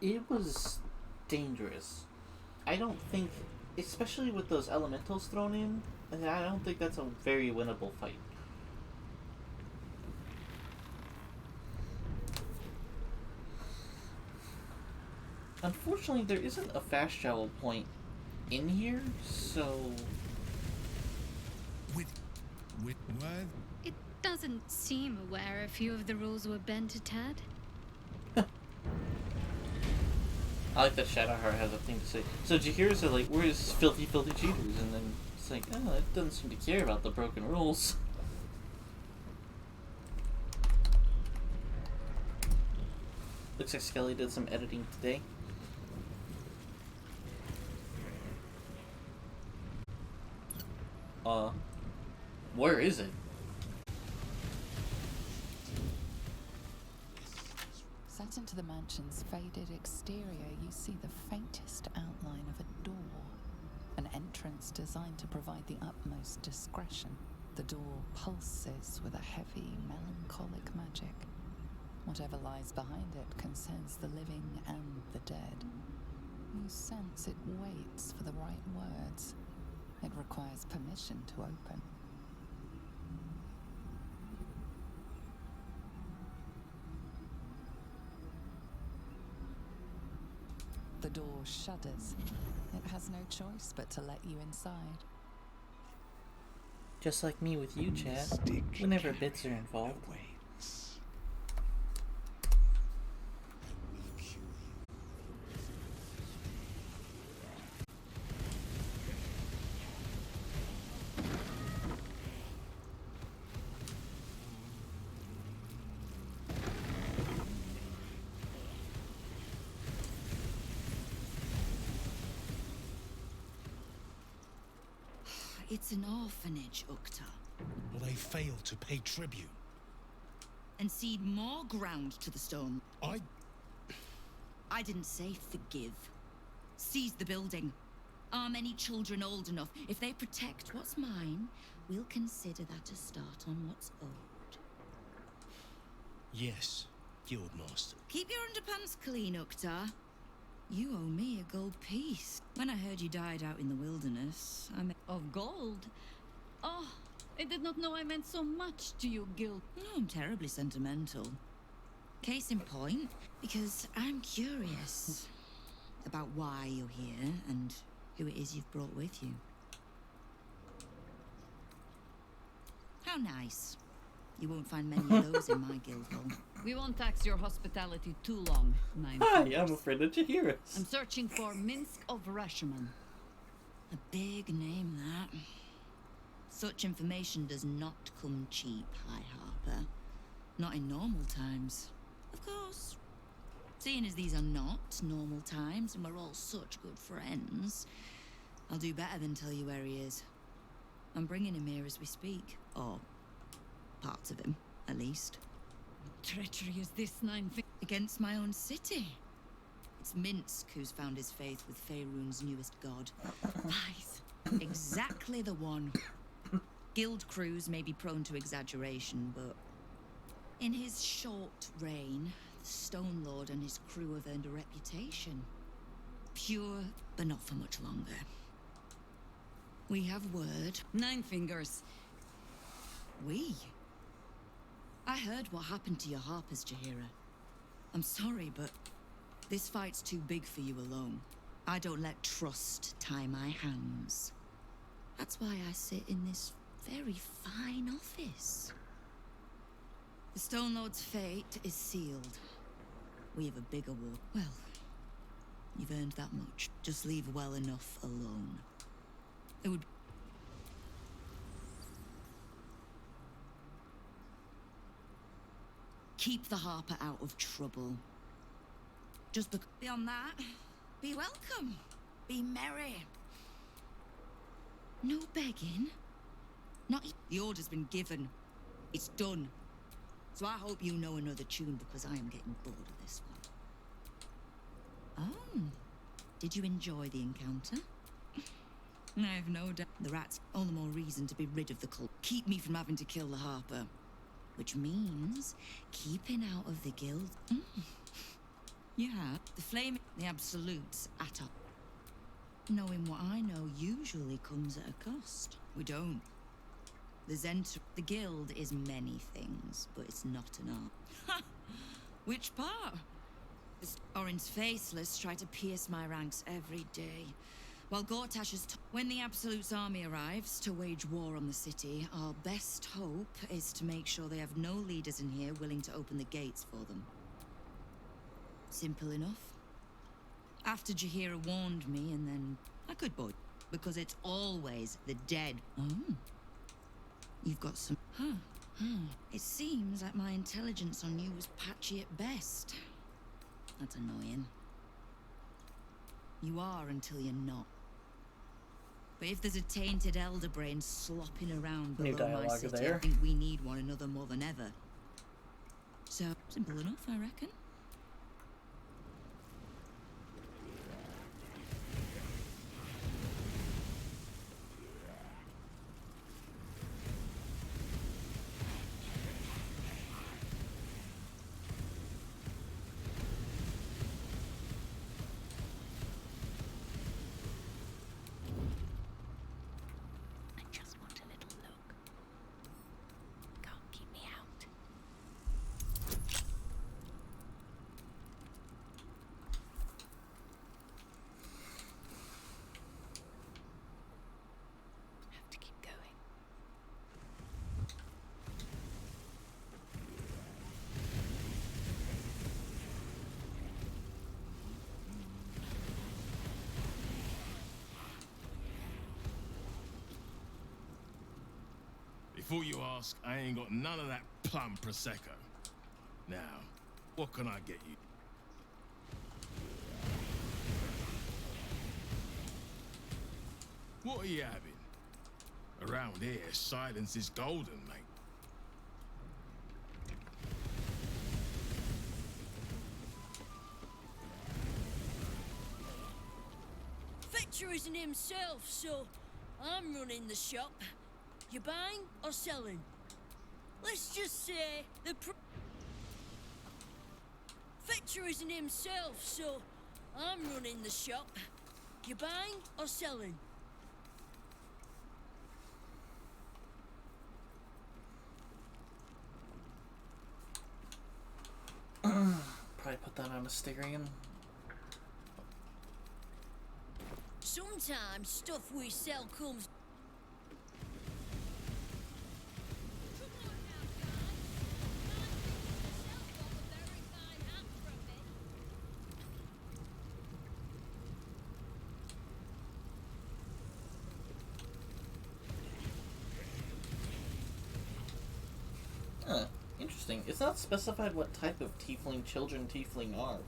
It was dangerous. I don't think, especially with those elementals thrown in, I don't think that's a very winnable fight. Unfortunately, there isn't a fast travel point in here, so With what? It doesn't seem aware a few of the rules were bent a tad. I like that Shadowheart has a thing to say. So Jaheira's like, where's filthy, filthy cheaters? And then it's like, oh, it doesn't seem to care about the broken rules. Looks like Skelly did some editing today. Where is it? Set into the mansion's faded exterior, you see the faintest outline of a door. An entrance designed to provide the utmost discretion. The door pulses with a heavy, melancholic magic. Whatever lies behind it concerns the living and the dead. You sense it waits for the right words. It requires permission to open. The door shudders. It has no choice but to let you inside. Just like me with you, Chad. Whenever bits are involved. It's an orphanage, Ukta. Will they fail to pay tribute? And cede more ground to the stone. I didn't say forgive. Seize the building. Arm any children old enough. If they protect what's mine, we'll consider that a start on what's owed. Yes, Guildmaster. Keep your underpants clean, Ukta. You owe me a gold piece. When I heard you died out in the wilderness, I meant... Of gold? Oh, I did not know I meant so much to you, Gil. No, I'm terribly sentimental. Case in point, because I'm curious about why you're here and who it is you've brought with you. How nice. You won't find many of those in my guild hall. We won't tax your hospitality too long, Nine. Hi, I'm a friend of Jaheira's. I'm searching for Minsk of Rashomon. A big name, that. Such information does not come cheap, High Harper. Not in normal times. Of course. Seeing as these are not normal times and we're all such good friends, I'll do better than tell you where he is. I'm bringing him here as we speak. Or parts of him, at least. Treachery is this, Nine. Against my own city. It's Minsk who's found his faith with Faerun's newest god. Lies. Exactly the one. Guild crews may be prone to exaggeration, but in his short reign, the Stone Lord and his crew have earned a reputation. Pure, but not for much longer. We have word. Nine Fingers. We? I heard what happened to your Harpers, Jaheira. I'm sorry, but this fight's too big for you alone. I don't let trust tie my hands. That's why I sit in this very fine office. The Stone Lord's fate is sealed. We have a bigger war. Well, you've earned that much. Just leave well enough alone. It would... Keep the Harper out of trouble. Just beyond that, be welcome. Be merry. No begging. Not... The order's been given. It's done. So I hope you know another tune because I am getting bored of this one. Oh. Did you enjoy the encounter? I have no doubt. The rats, all the more reason to be rid of the cult. Keep me from having to kill the Harper. Which means keeping out of the guild. Yeah. The flame, the absolutes at up. Knowing what I know usually comes at a cost. We don't. The guild is many things, but it's not an art. Ha! Which part? Orin's faceless try to pierce my ranks every day. While Gortash is when the Absolute's army arrives to wage war on the city, our best hope is to make sure they have no leaders in here willing to open the gates for them. Simple enough. After Jaheira warned me, and then I could boy, because it's always the dead. Oh. You've got some... It seems like my intelligence on you was patchy at best. That's annoying. You are until you're not. But if there's a tainted elder brain slopping around New below my dialogue city, I there. think we need one another more than ever. So, simple enough, I reckon. Before you ask, I ain't got none of that plum prosecco. Now, what can I get you? What are you having? Around here, silence is golden, mate. Fetcher isn't himself, so I'm running the shop. You buying or selling? Let's just say the Fetcher isn't himself, so I'm running the shop. You buying or selling? Probably put that on a Styrian. Sometimes stuff we sell comes. Interesting. It's not specified what type of tiefling children tiefling are.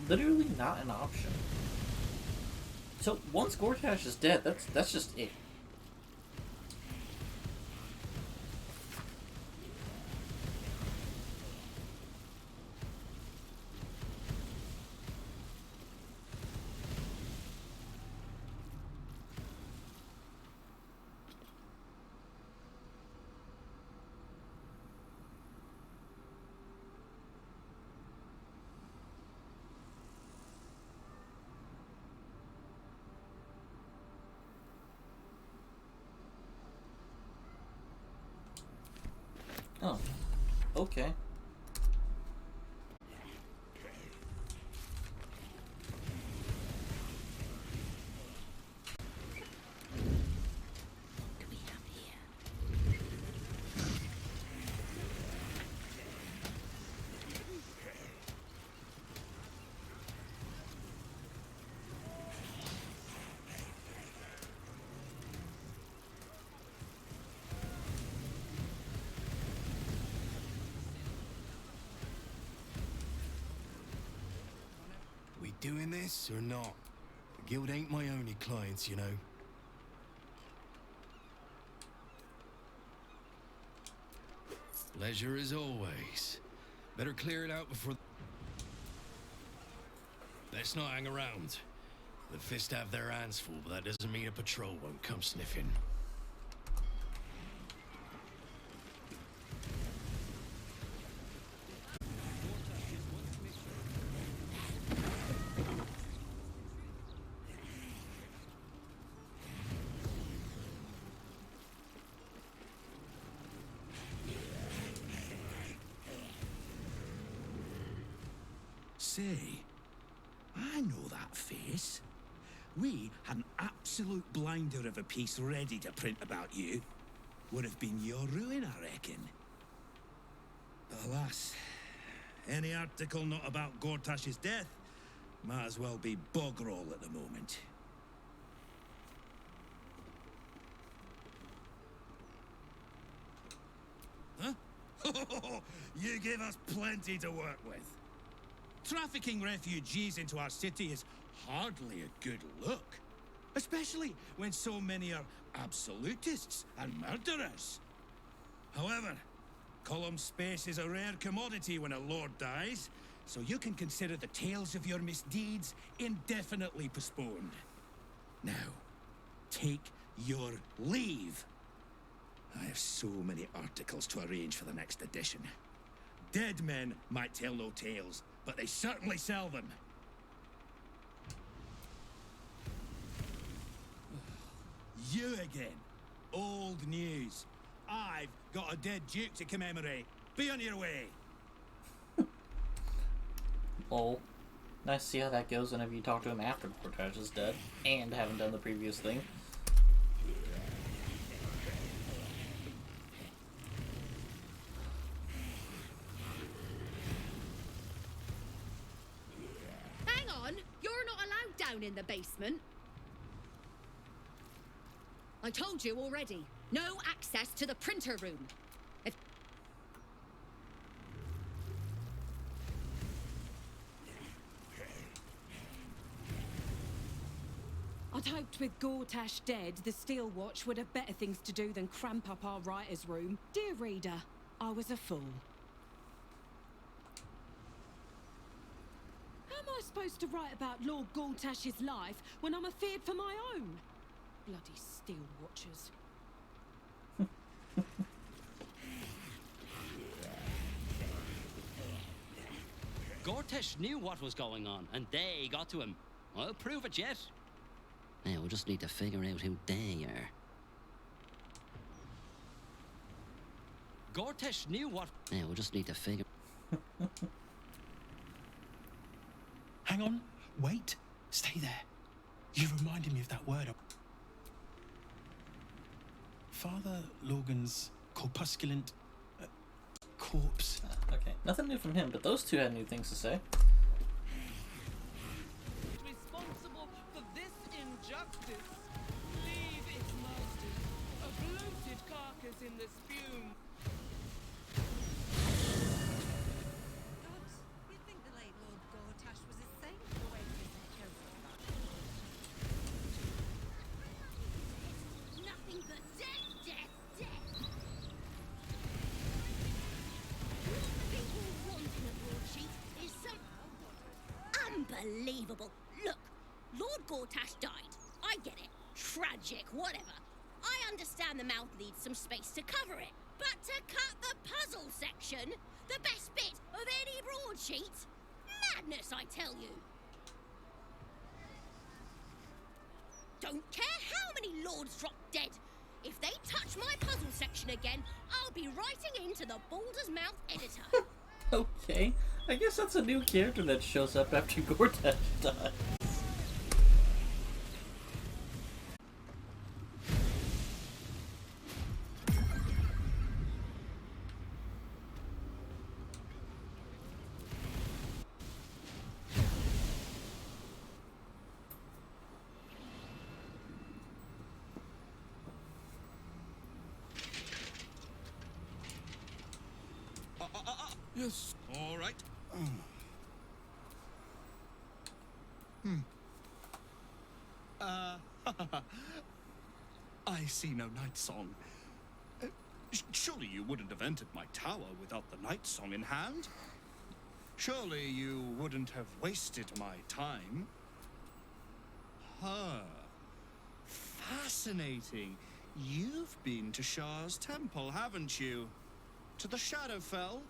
Literally not an option. So once Gortash is dead, that's just it. Oh, okay. Doing this or not? The guild ain't my only clients, you know. Pleasure as always. Better clear it out before... Let's not hang around. The Fist have their hands full, but that doesn't mean a patrol won't come sniffing. Say, I know that face. We had an absolute blinder of a piece ready to print about you. Would have been your ruin, I reckon. But alas, any article not about Gortash's death might as well be bog roll at the moment. Huh? You give us plenty to work with. Trafficking refugees into our city is hardly a good look. Especially when so many are absolutists and murderers. However, column space is a rare commodity when a lord dies, so you can consider the tales of your misdeeds indefinitely postponed. Now, take your leave. I have so many articles to arrange for the next edition. Dead men might tell no tales, but they certainly sell them. You again. Old news. I've got a dead duke to commemorate. Be on your way. Lol. Nice to see how that goes whenever you talk to him after Gortash is dead and haven't done the previous thing. Hang on! You're not allowed down in the basement. I told you already. No access to the printer room. If I'd hoped with Gortash dead, the Steel Watch would have better things to do than cramp up our writer's room. Dear reader, I was a fool. How am I supposed to write about Lord Gortash's life when I'm afeared for my own? Bloody Steel Watchers. Gortash knew what was going on, and they got to him. I'll prove it yet. Now, we'll just need to figure out who they are. Gortash knew what... Now, we'll just need to figure... Hang on. Wait. Stay there. You reminded me of that word. Father Logan's corpusculent... corpse. Okay, nothing new from him, but those two had new things to say. Responsible for this injustice. Leave its masters, a bloated carcass in the spume. God, you'd think the late Lord Gortash was a saint the way he killed somebody. nothing but death, death, death. What people want in a broadsheet is some unbelievable. Look, Lord Gortash died. I get it. Tragic, whatever. I understand the mouth needs some space to cover it. But to cut the puzzle section, the best bit of any broadsheet? Madness, I tell you. Don't care how many lords drop dead. If they touch my puzzle section again, I'll be writing into the Baldur's Mouth editor. Okay, I guess that's a new character that shows up after Gortash died. Yes. All right. I see no night song. Surely you wouldn't have entered my tower without the night song in hand. Surely you wouldn't have wasted my time. Huh. Fascinating. You've been to Shah's temple, haven't you? To the Shadowfell?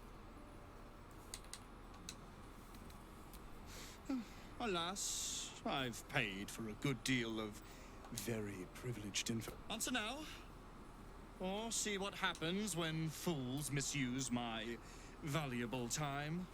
Alas, I've paid for a good deal of very privileged info. Answer now. Or see what happens when fools misuse my valuable time.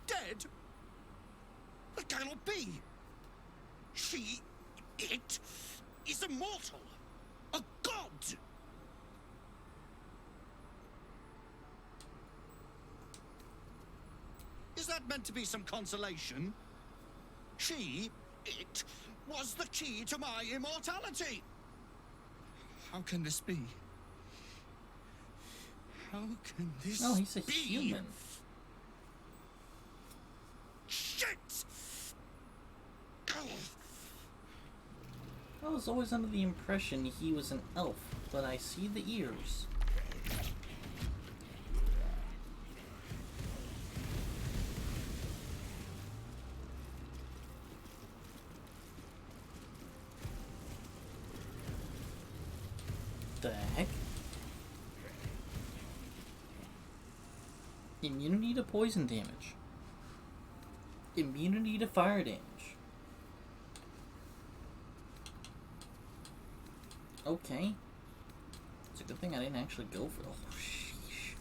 Dead? That cannot be. It is immortal. A god. Is that meant to be some consolation? It was the key to my immortality. How can this be? How can this No, he's a be? human. Shit! I was always under the impression he was an elf, but I see the ears. The heck? Immunity to poison damage. Immunity to fire damage. Okay. It's a good thing I didn't actually go for the whole sheesh.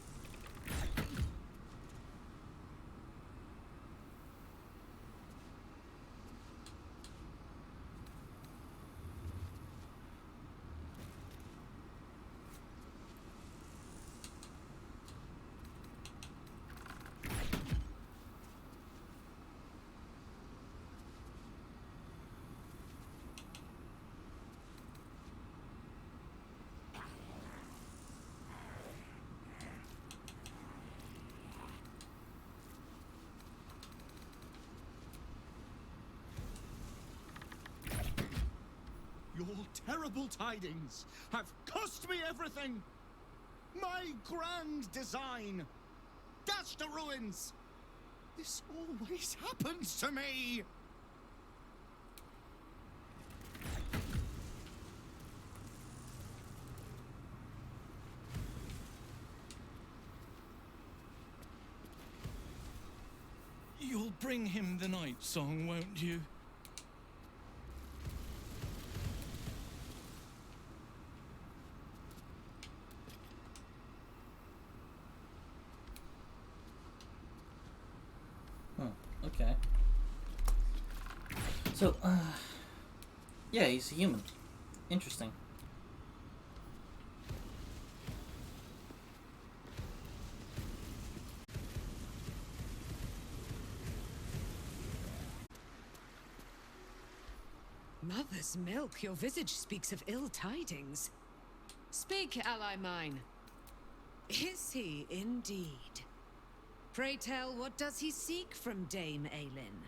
Your terrible tidings have cost me everything. My grand design. Dashed to ruins. This always happens to me. You'll bring him the night song, won't you? Okay. So, yeah, he's a human. Interesting. Mother's milk, your visage speaks of ill tidings. Speak, ally mine. Is he indeed? Pray tell, what does he seek from Dame Aelin?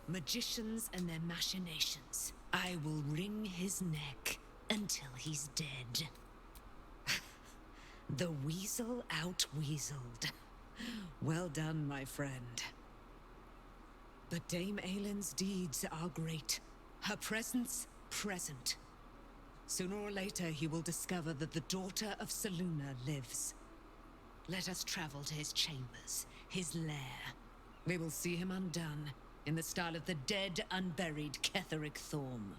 Magicians and their machinations. I will wring his neck until he's dead. The weasel out-weaseled. Well done, my friend. But Dame Aelin's deeds are great. Her presence, present. Sooner or later, he will discover that the daughter of Selûne lives. Let us travel to his chambers, his lair. We will see him undone, in the style of the dead, unburied Ketheric Thorm.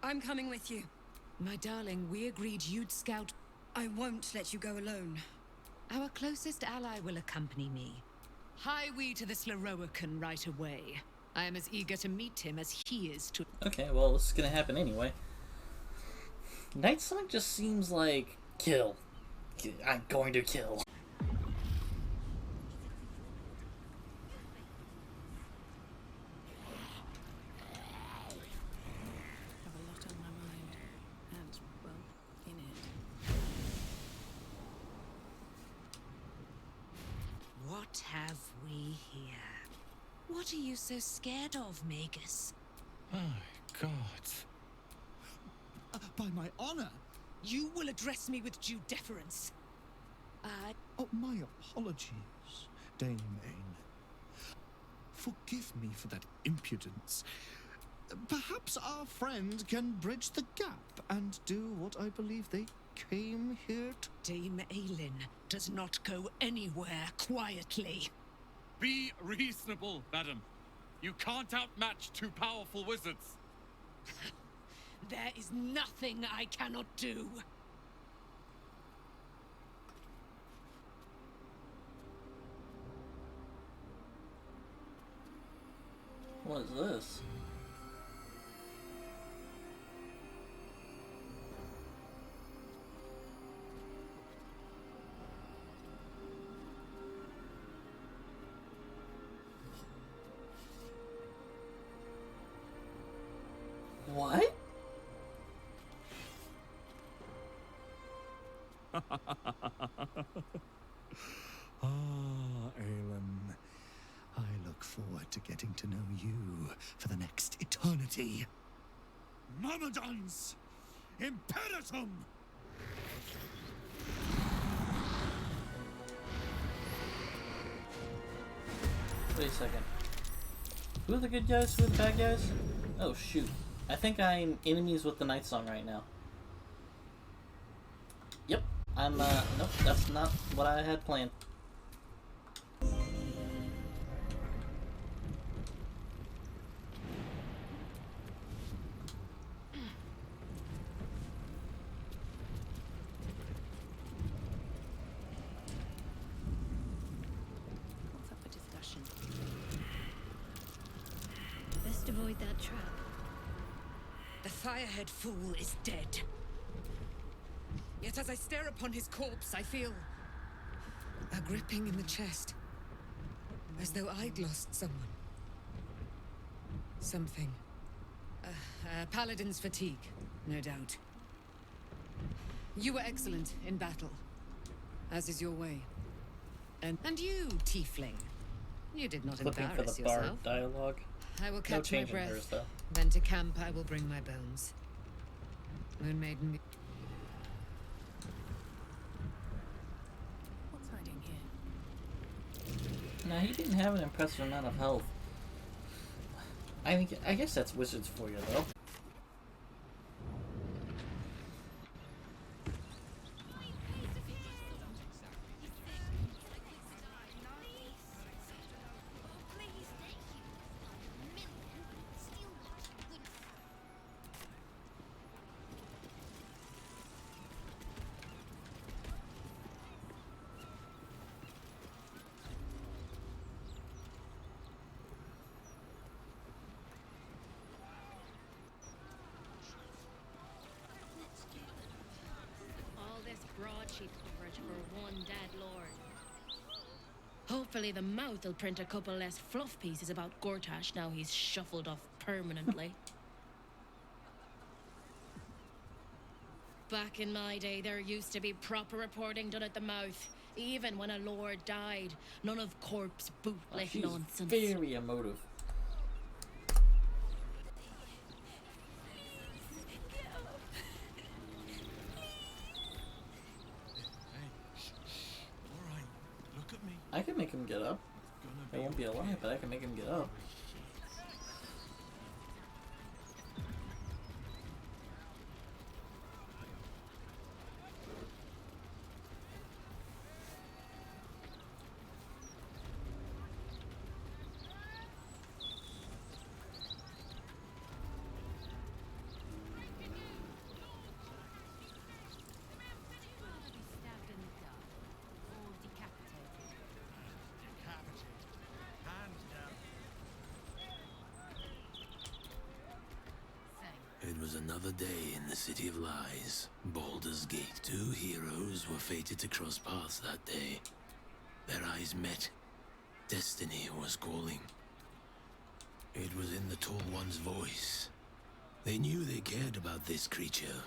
I'm coming with you. My darling, we agreed you'd scout. I won't let you go alone. Our closest ally will accompany me. Hie we to the Slaroakan right away. I am as eager to meet him as he is to... Okay, well, this is gonna happen anyway. Night Song just seems like... kill. I'm going to kill. Have a lot on my mind, and, well, in it. What have we here? What are you so scared of, Magus? My God. By my honor, you will address me with due deference. Oh, my apologies, Dame Ain. Forgive me for that impudence. Perhaps our friend can bridge the gap and do what I believe they came here to... Dame Ailin does not go anywhere quietly. Be reasonable, madam. You can't outmatch two powerful wizards. There is nothing I cannot do. What is this? What? Aelin. I look forward to getting to know you for the next eternity. Myrmidons! Imperatum! Wait a second. Who are the good guys? Who are the bad guys? Oh shoot. I think I'm enemies with the Night Song right now. Yep. I'm, nope, that's not what I had planned. What's up for discussion? Best avoid that trap. The Firehead fool is dead. Yet as I stare upon his corpse, I feel a gripping in the chest, as though I'd lost someone. Something. Paladin's fatigue, no doubt. You were excellent in battle, as is your way. And you, tiefling, you did not Looking for embarrass the yourself. bard dialogue. I will No catch my change in hers, breath. though. Then to camp I will bring my bones. Moon Maiden. What's hiding here? Now, he didn't have an impressive amount of health. I guess that's wizards for you, though. All this broadsheet coverage for one dead lord. Hopefully the mouth will print a couple less fluff pieces about Gortash now he's shuffled off permanently. Back in my day, there used to be proper reporting done at the mouth. Even when a lord died, none of corpse bootlick She's nonsense. very emotive. I can make him get up. I won't be alive, but I can make him get up. was another day in the City of Lies, Baldur's Gate. Two heroes were fated to cross paths that day. Their eyes met. Destiny was calling. It was in the Tall One's voice. They knew they cared about this creature,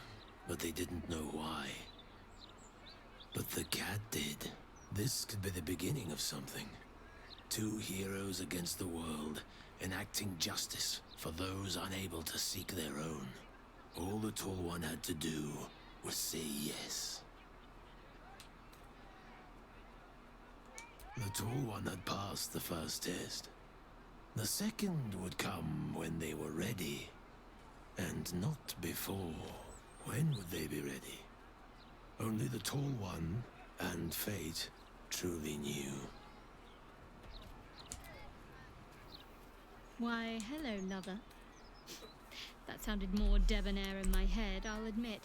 but they didn't know why. But the cat did. This could be the beginning of something. Two heroes against the world, enacting justice for those unable to seek their own. All the Tall One had to do was say yes. The Tall One had passed the first test. The second would come when they were ready, and not before. When would they be ready? Only the Tall One and Fate truly knew. Why, hello, lover. That sounded more debonair in my head, I'll admit.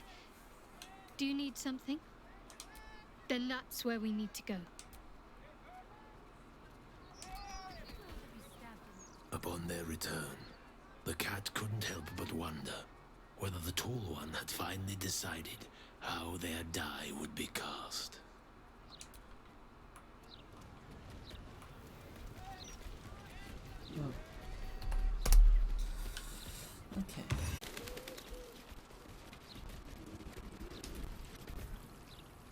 Do you need something? Then that's where we need to go. Upon their return, the cat couldn't help but wonder whether the Tall One had finally decided how their die would be cast. Okay.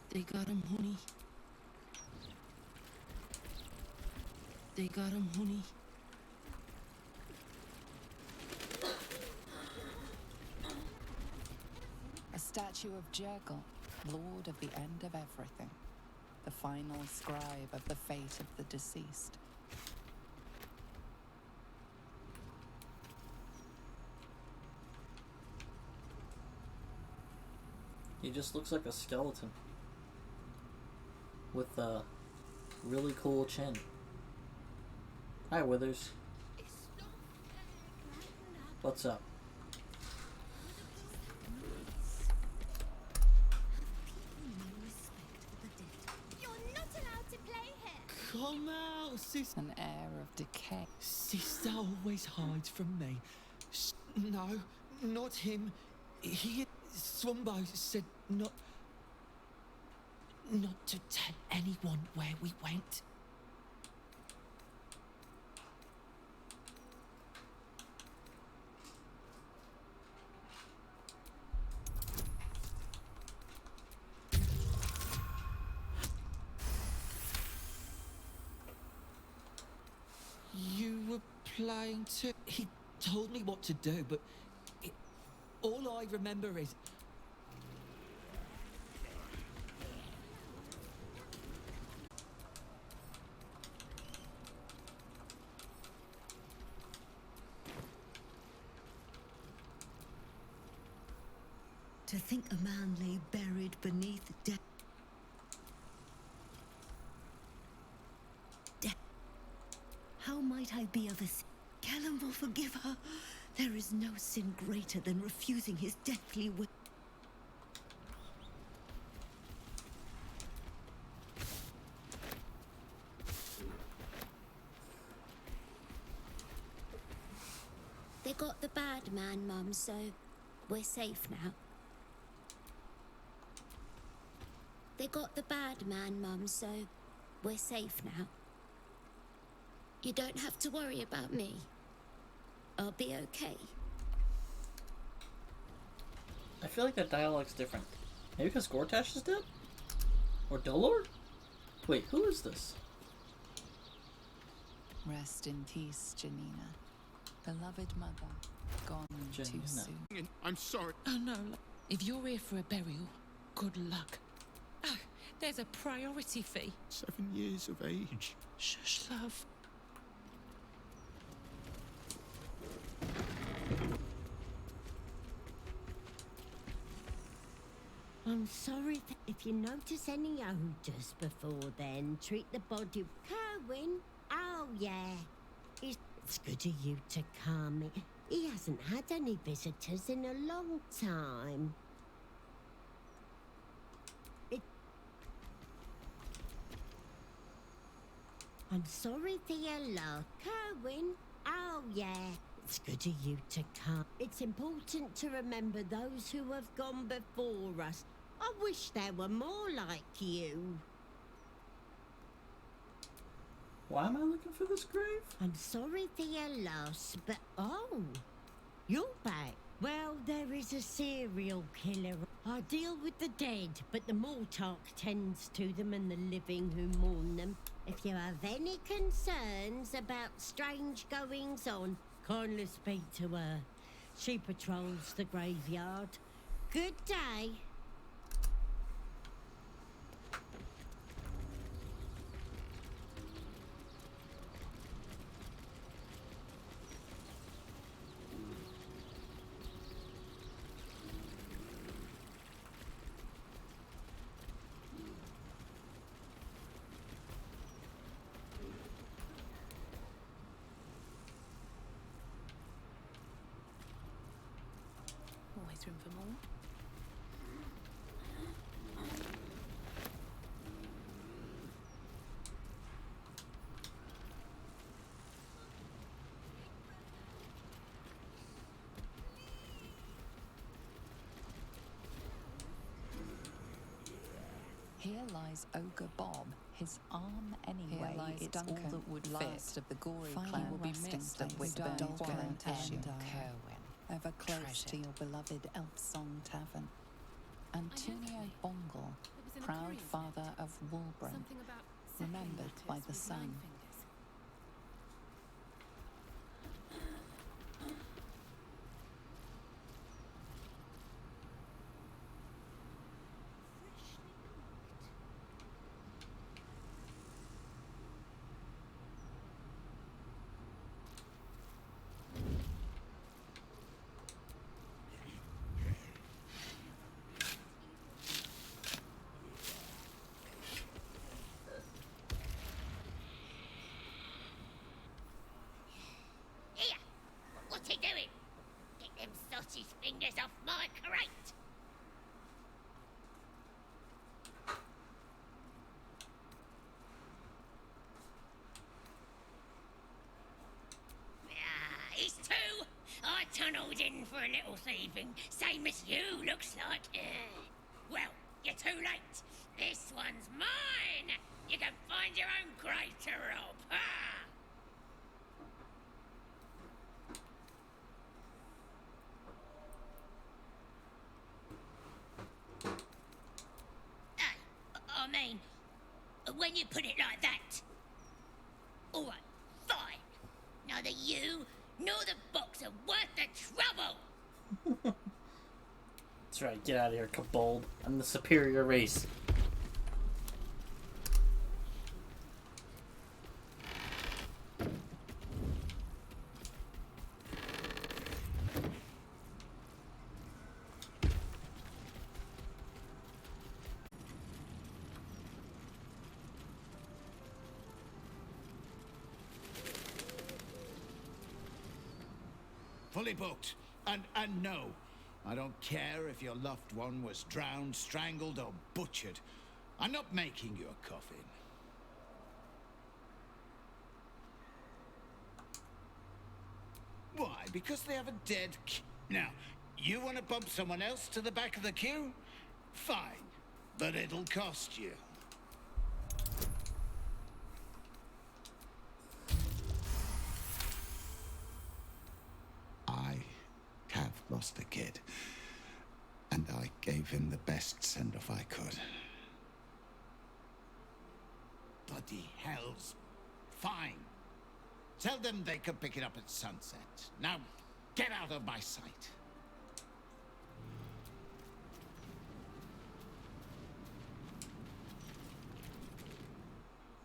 They got him, honey. They got him, honey. A statue of Jurgle, lord of the end of everything. The final scribe of the fate of the deceased. He just looks like a skeleton. With a really cool chin. Hi, Withers. What's up? You're not allowed to play here. Come out, sis. An air of decay. Sister always hides from me. No, not him. He, Swumbo said not to tell anyone where we went. You were playing too. He told me what to do, but all I remember is To think a man lay buried beneath death. How might I be of a sin? Callum will forgive her. There is no sin greater than refusing his deathly will. They got the bad man, Mum, so we're safe now. They got the bad man, Mum, so we're safe now. You don't have to worry about me. I'll be okay. I feel like that dialogue's different. Maybe because Gortash is dead? Or Dolor? Wait, who is this? Rest in peace, Janina. Beloved mother, gone too soon. I'm sorry. Oh no, if you're here for a burial, good luck. Oh, there's a priority fee. 7 years of age. Shush, love. I'm sorry if you notice any odours before then. Treat the body. Kerwin? Oh, yeah. It's good of you to come. He hasn't had any visitors in a long time. I'm sorry for your loss. Kerwin? Oh, yeah. It's good of you to come. It's important to remember those who have gone before us. I wish there were more like you. Why am I looking for this grave? I'm sorry for your loss, but oh, you're back. Well, there is a serial killer. I deal with the dead, but the Mortark tends to them and the living who mourn them. If you have any concerns about strange goings-on, kindly speak to her. She patrols the graveyard. Good day. Always room for more. Here lies Ogre Bob, his arm anyway. Here lies It's Duncan, all that would last fit. of the gory Final clan will be resting mixed up place with of Duncan Dalquin and Kerwin, ever close to your beloved Elf Song Tavern. Antonio Bongle, proud father of Walbran, remembered by the sun. Here! What's he doing? Get them sausage fingers off my crate! Ah, he's two! I tunnelled in for a little thieving, same as you, looks like. Well, you're too late. This one's mine! You can find your own crate to rob. Ah! I mean, when you put it like that. All right, fine. Neither you nor the box are worth the trouble. That's right, get out of here, Kobold. I'm the superior race. Fully booked. And no, I don't care if your loved one was drowned, strangled, or butchered. I'm not making you a coffin. Why? Because they have a dead Now, you want to bump someone else to the back of the queue? Fine, but it'll cost you. I have lost a kid, and I gave him the best send-off I could. Bloody hells. Fine. Tell them they can pick it up at sunset. Now, get out of my sight.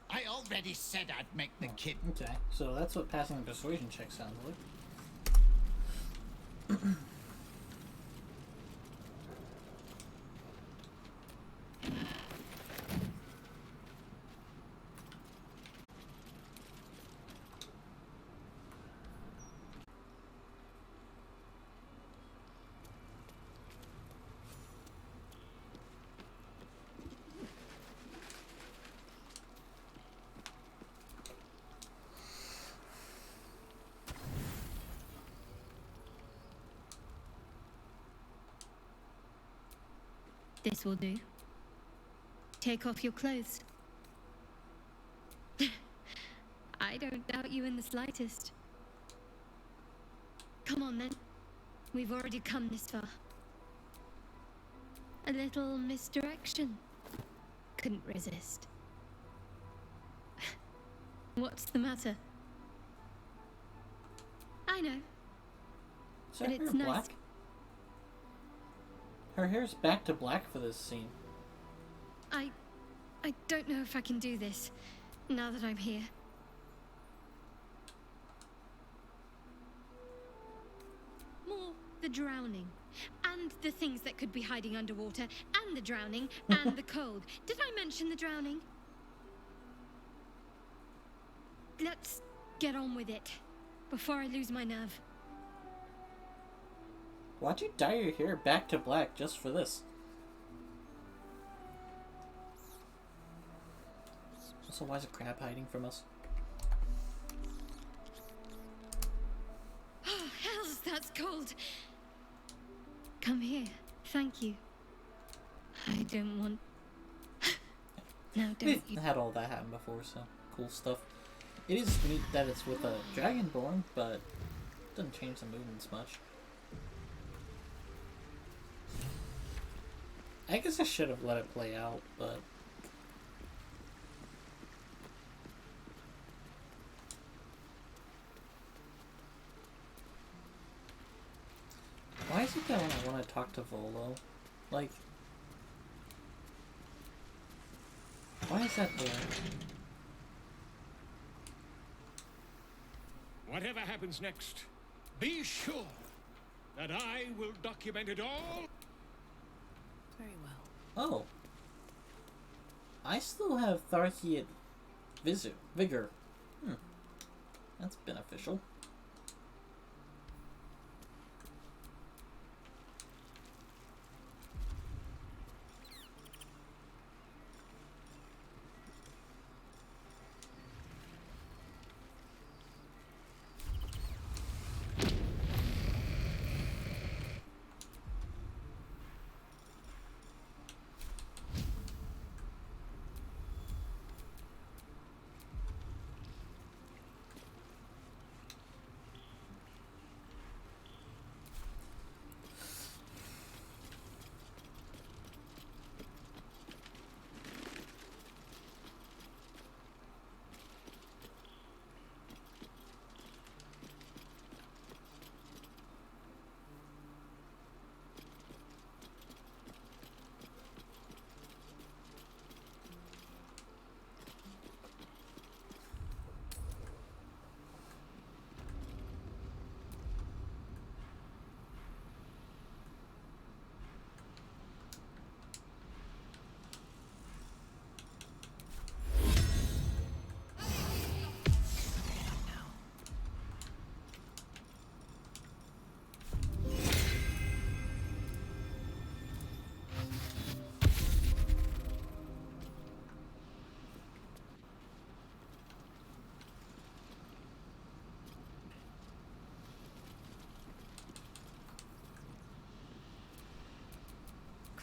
I already said I'd make the kid. Okay, so that's what passing the persuasion check sounds like. This will do. Take off your clothes. I don't doubt you in the slightest. Come on then. We've already come this far. A little misdirection. Couldn't resist. What's the matter? I know. Is But her it's hair nice. black? Her hair's back to black for this scene. I don't know if I can do this, now that I'm here. More the drowning, and the things that could be hiding underwater, and the drowning, and the cold. Did I mention the drowning? Let's get on with it, before I lose my nerve. Why'd you dye your hair back to black just for this? So why is a crab hiding from us? Oh, hells, that's cold. Come here. Thank you. I don't want... No, don't We've you... had all that happen before, so cool stuff. It is neat that it's with a Dragonborn, but it doesn't change the movements much. I guess I should have let it play out, but... Why is it that when I want to talk to Volo, like... Why is that there? Whatever happens next, be sure that I will document it all. Very well. Oh. I still have Tharkiad Vigor. That's beneficial.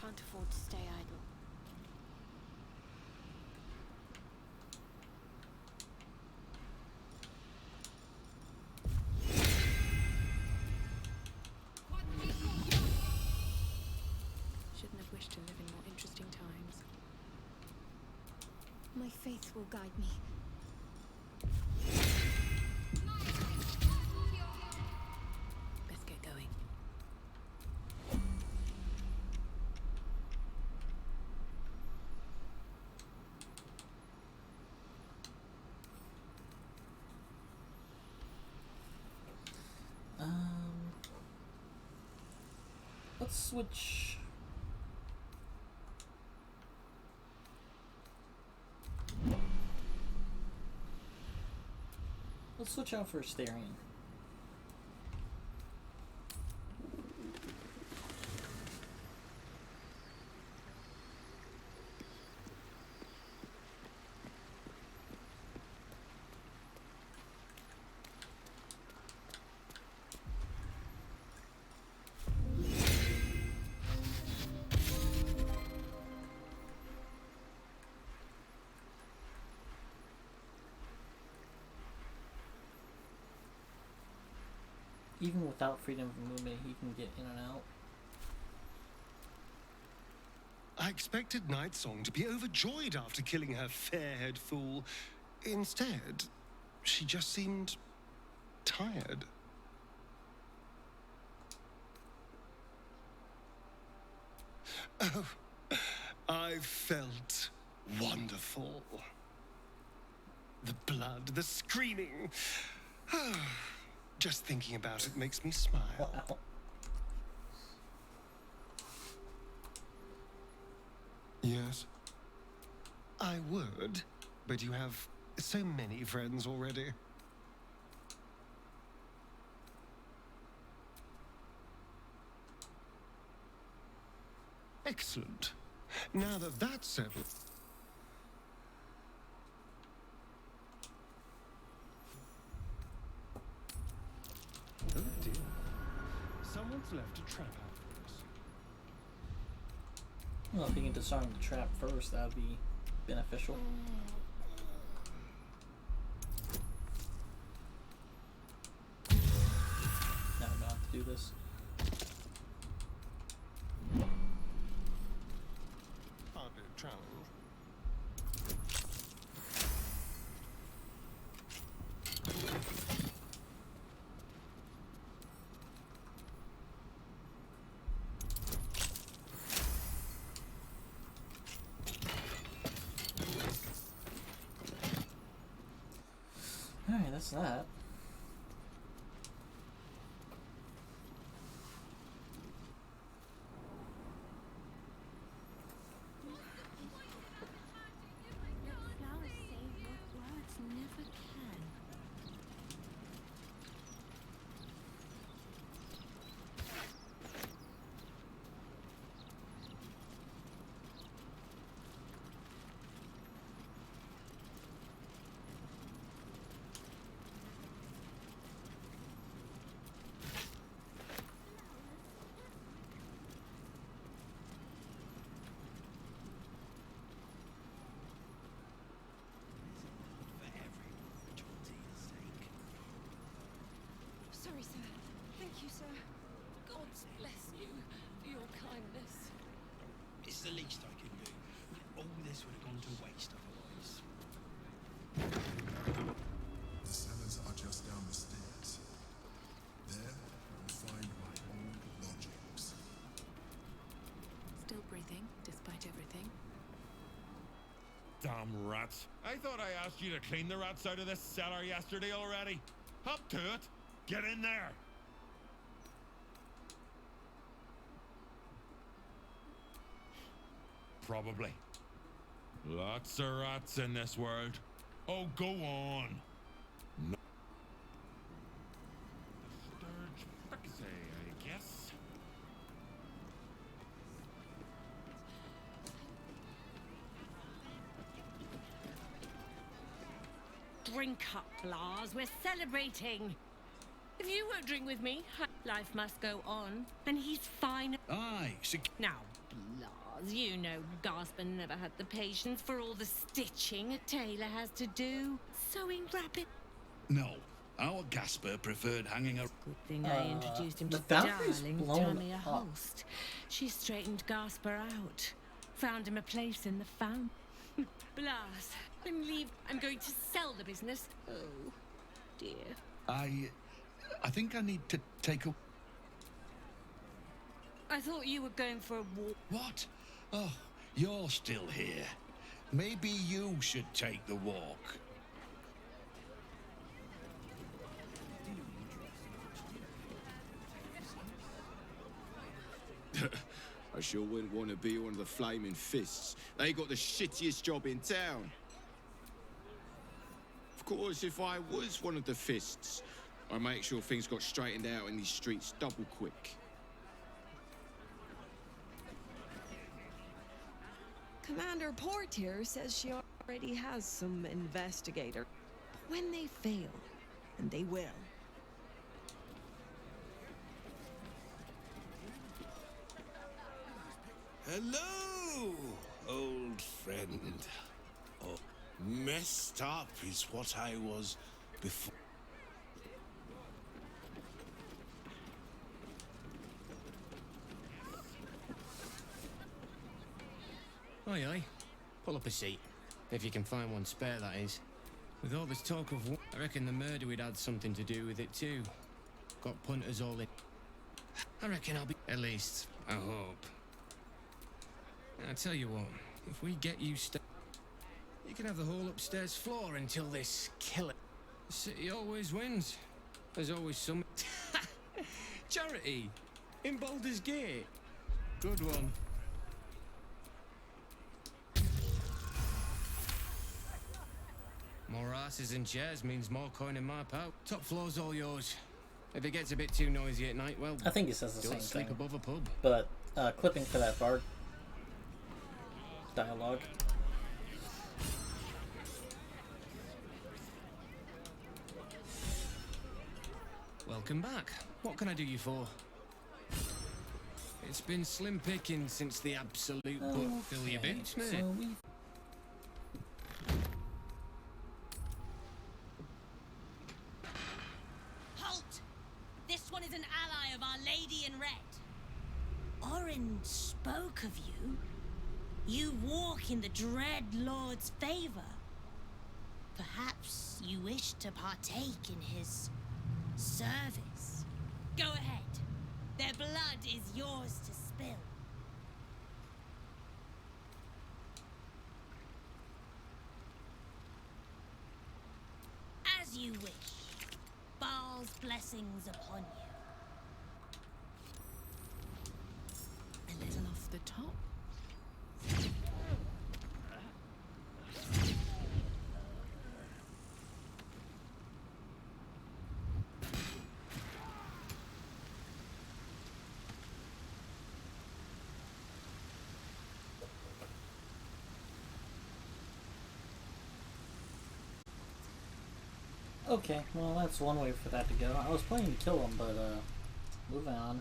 Can't afford to stay idle. Shouldn't have wished to live in more interesting times. My faith will guide me. Best get going. Let's switch. Let's switch out for Asterion. even without freedom of movement, he can get in and out. I expected Nightsong to be overjoyed after killing her fair-haired fool. Instead, she just seemed tired. Oh, I felt wonderful. The blood, the screaming. Just thinking about it makes me smile. Wow. Yes? I would, but you have so many friends already. Excellent. Now that that's settled... Oh dear. Someone's left a trap out for us. Well, if you can disarm the trap first, that would be beneficial. Now I'm gonna have to do this. Hardly a challenge. Alright, that's that. Flowers say what words never can. Sorry, sir. Thank you, sir. God bless you for your kindness. It's the least I can do. All this would have gone to waste otherwise. The cellars are just down the stairs. There, you'll find my old lodgings. Still breathing, despite everything. Damn rats. I thought I asked you to clean the rats out of this cellar yesterday already. Up to it. Get in there. Probably. Lots of rats in this world. Oh, go on. No. Sturge Fixie, I guess. Drink up, Blas. We're celebrating. If you won't drink with me, Life must go on, and he's fine. Aye, Now, Blas, you know Gasper never had the patience for all the stitching a tailor has to do. Sewing rabbit. No, our Gasper preferred hanging a... Good thing I introduced him the to Valkyrie's darling blown Tamia up. Holst. She straightened Gasper out. Found him a place in the fountain. Blas, I'm leave. I'm going to sell the business. Oh, dear. I think I need to take a... I thought you were going for a walk. What? Oh, you're still here. Maybe you should take the walk. I sure wouldn't want to be one of the Flaming Fists. They got the shittiest job in town. Of course, if I was one of the Fists, I'd make sure things got straightened out in these streets double quick. Commander Portier says she already has some investigator. But when they fail, and they will. Hello, old friend. Oh, messed up is what I was before. Aye, aye. Pull up a seat. If you can find one spare, that is. With all this talk of war, I reckon the murder we'd had something to do with it too. Got punters all in. I reckon I'll be... At least, I hope. I tell you what, if we get you you can have the whole upstairs floor until this killer... The city always wins. There's always some... Charity! In Baldur's Gate. Good one. More asses and chairs means more coin in my pouch. Top floor's all yours. If it gets a bit too noisy at night, well, I think he says the don't same sleep thing. above a pub. But clipping for that bard dialogue. Welcome back. What can I do you for? It's been slim picking since the absolute but fill your boots, mate. So we... Halt! This one is an ally of Our Lady in Red. Orin spoke of you. You walk in the Dread Lord's favor. Perhaps you wish to partake in his service. Go ahead. Their blood is yours to spill. As you wish. Baal's blessings upon you. A little off the top. Okay, well that's one way for that to go. I was planning to kill him, but moving on.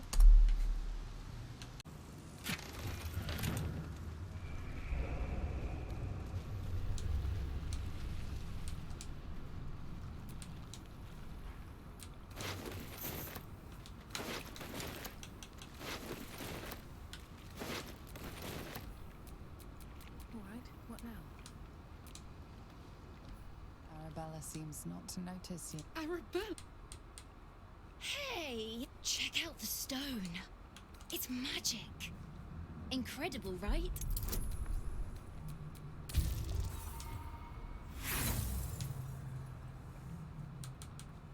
Alright, what now? Arabella seems not to notice you. Arabella! Hey, check out the stone. It's magic. Incredible, right?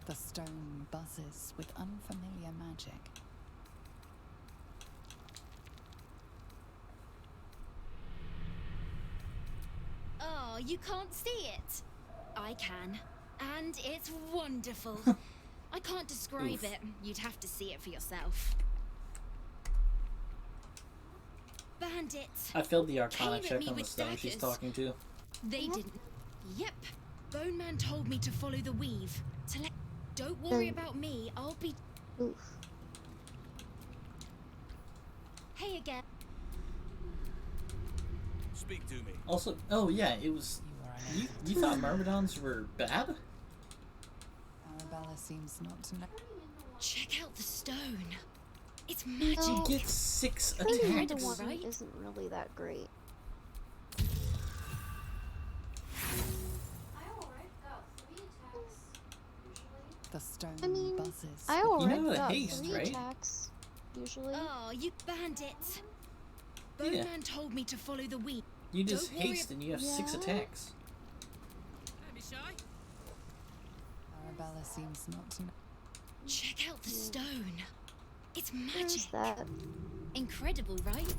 The stone buzzes with unfamiliar magic. Oh, you can't see it? I can. And it's wonderful. I can't describe Oof. it. You'd have to see it for yourself. Bandits. I failed the Arcana came at check me on the with stone she's daggers. talking to. They didn't. Yep. Bone Man told me to follow the weave. To let. Don't worry about me. I'll be. Oof. Hey again. Speak to me. Also, oh yeah, it was... You thought Myrmidons were bad? Arabella seems not to know. Check out the stone. It's No. magic. You get 6 I think the attacks. one right? isn't really that great. The stone I mean, buzzes. I with already know the got haste, 3 right? attacks, usually. Oh, you bandits. Bone Yeah. Man told me to follow the weave. You just Don't worry haste and you have 6 Yeah. attacks. Don't be shy. Arabella seems not to know. Check out the stone. It's Where's magic. that? Incredible, right?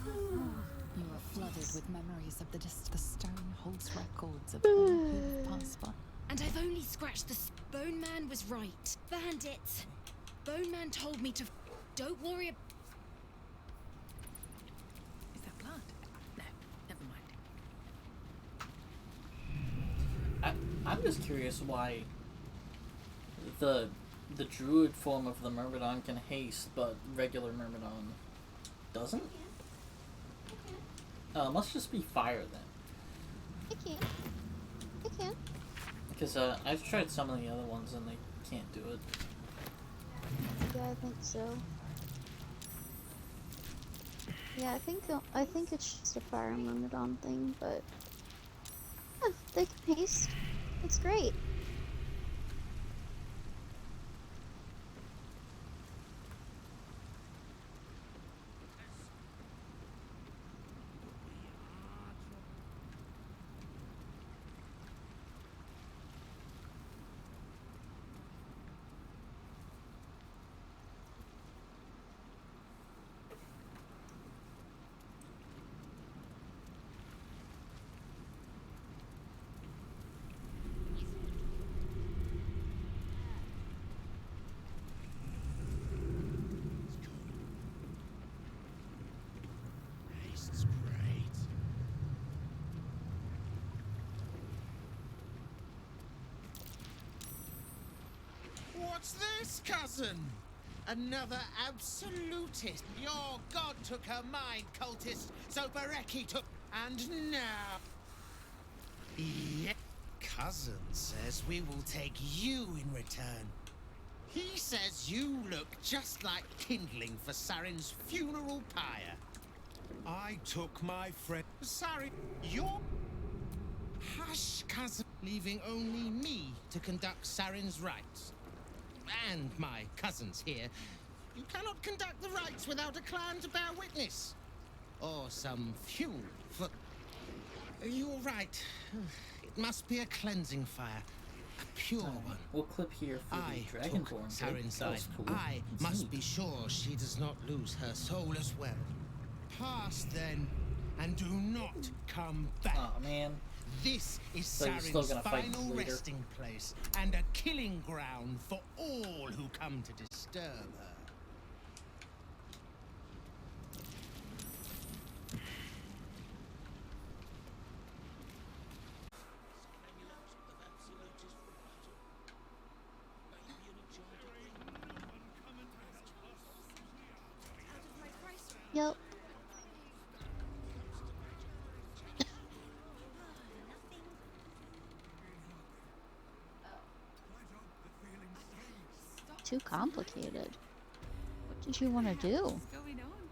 You are flooded with memories of the The stone holds records of all who have passed by. And I've only scratched the Bone Man was right. Bandits. Bone Man told me to. Don't worry. Is that blood? No, never mind. I'm just curious why the druid form of the Myrmidon can haste, but regular Myrmidon doesn't? Must just be fire then. I can. I can. Because I've tried some of the other ones and they can't do it. Yeah, I think so. Yeah, I think it's just a fire myrmidon thing, but yeah, they can haste. It's great. Tastes great. What's this, cousin? Another absolutist. Your god took her mind, cultist. So Bereki took... And now... Yeah. Cousin says we will take you in return. He says you look just like kindling for Sarin's funeral pyre. I took my friend... Sarin, you're... Hush, cousin. Leaving only me to conduct Sarin's rites. And my cousins here. You cannot conduct the rites without a clan to bear witness. Or some fuel for... You're right. It must be a cleansing fire. A pure one. We'll clip here for I the Dragonborn. took Sarin's That was side. cool. I It's must neat. be sure she does not lose her soul as well. Pass then, and do not come back. Aw, man. This is So you're still Sarin's gonna fight final later? resting place and a killing ground for all who come to disturb her. Yep. Too complicated. What did you want to do? What's going on?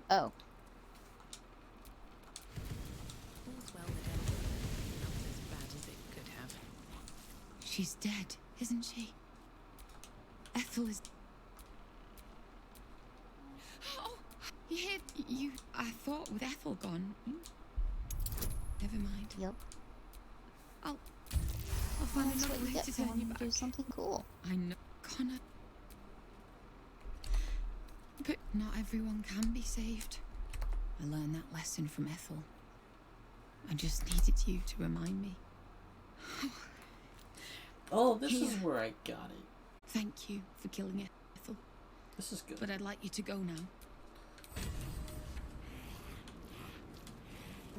Oh. All's well that ended. Not as bad as it could have. She's dead, isn't she? Ethel is... Oh, yeah, you... I thought with Ethel gone... Never mind. Yep. I'll find That's another what you way get to for turn when you you back. do something cool. I know, Connor. But not everyone can be saved. I learned that lesson from Ethel. I just needed you to remind me. Oh, this is Here. where I got it. Thank you for killing Ethel. This is good. But I'd like you to go now.